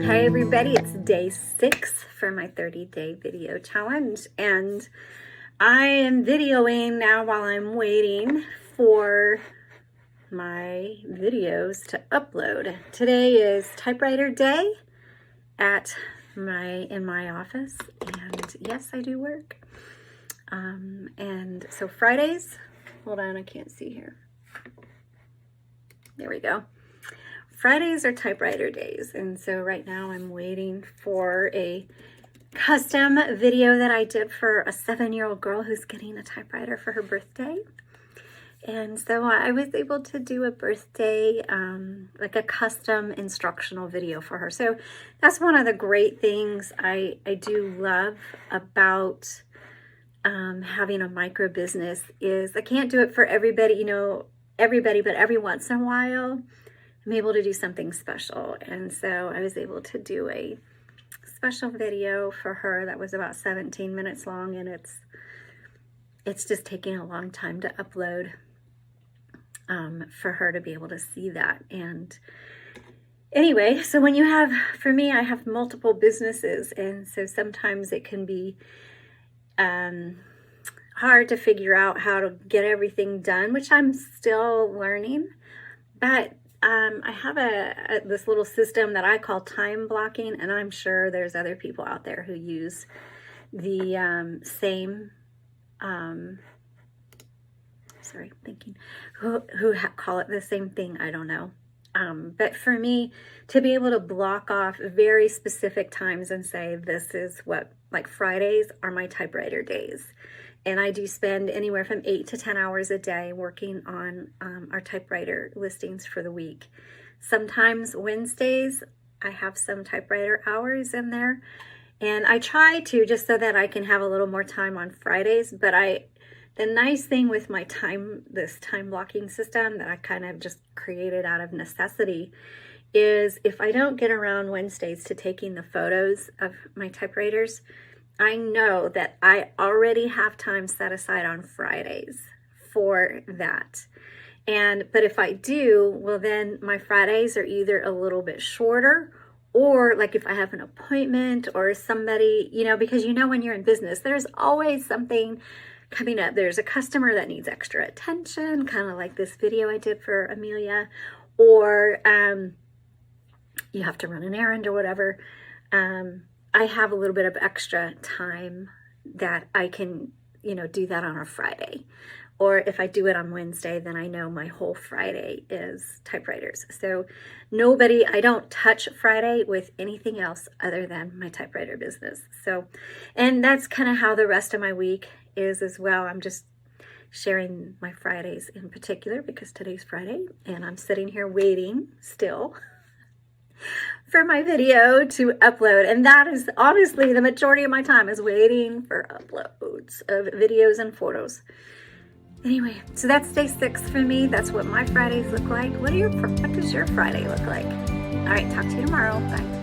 Hi everybody, it's day 6 for my 30-day video challenge, and I am videoing now while I'm waiting for my videos to upload. Today is typewriter day in my office, and yes, I do work. And so Fridays, hold on, I can't see here. There we go. Fridays are typewriter days, and so right now I'm waiting for a custom video that I did for a 7-year-old girl who's getting a typewriter for her birthday. And so I was able to do a birthday, like a custom instructional video for her. So that's one of the great things I do love about having a micro business is I can't do it for everybody, but every once in a while, I'm able to do something special. And so I was able to do a special video for her that was about 17 minutes long, and it's just taking a long time to upload for her to be able to see that. And anyway, so when you have, for me, I have multiple businesses, and so sometimes it can be hard to figure out how to get everything done, which I'm still learning. But I have this little system that I call time blocking, and I'm sure there's other people out there who use the same, who call it the same thing. I don't know. But for me, to be able to block off very specific times and say, this is what, like Fridays are my typewriter days. And I do spend anywhere from 8 to 10 hours a day working on our typewriter listings for the week. Sometimes Wednesdays, I have some typewriter hours in there. And I try to, just so that I can have a little more time on Fridays. But the nice thing with my this time blocking system that I kind of just created out of necessity is if I don't get around Wednesdays to taking the photos of my typewriters, I know that I already have time set aside on Fridays for that. But if I do, well, then my Fridays are either a little bit shorter, or like if I have an appointment or somebody, because when you're in business, there's always something coming up. There's a customer that needs extra attention, kind of like this video I did for Amelia, or you have to run an errand or whatever. I have a little bit of extra time that I can, do that on a Friday. Or if I do it on Wednesday, then I know my whole Friday is typewriters. So I don't touch Friday with anything else other than my typewriter business. So, and that's kind of how the rest of my week is as well. I'm just sharing my Fridays in particular because today's Friday and I'm sitting here waiting still for my video to upload. And that is honestly the majority of my time is waiting for uploads of videos and photos. Anyway, so that's day 6 for me. That's what my Fridays look like. What does your Friday look like? All right, talk to you tomorrow. Bye.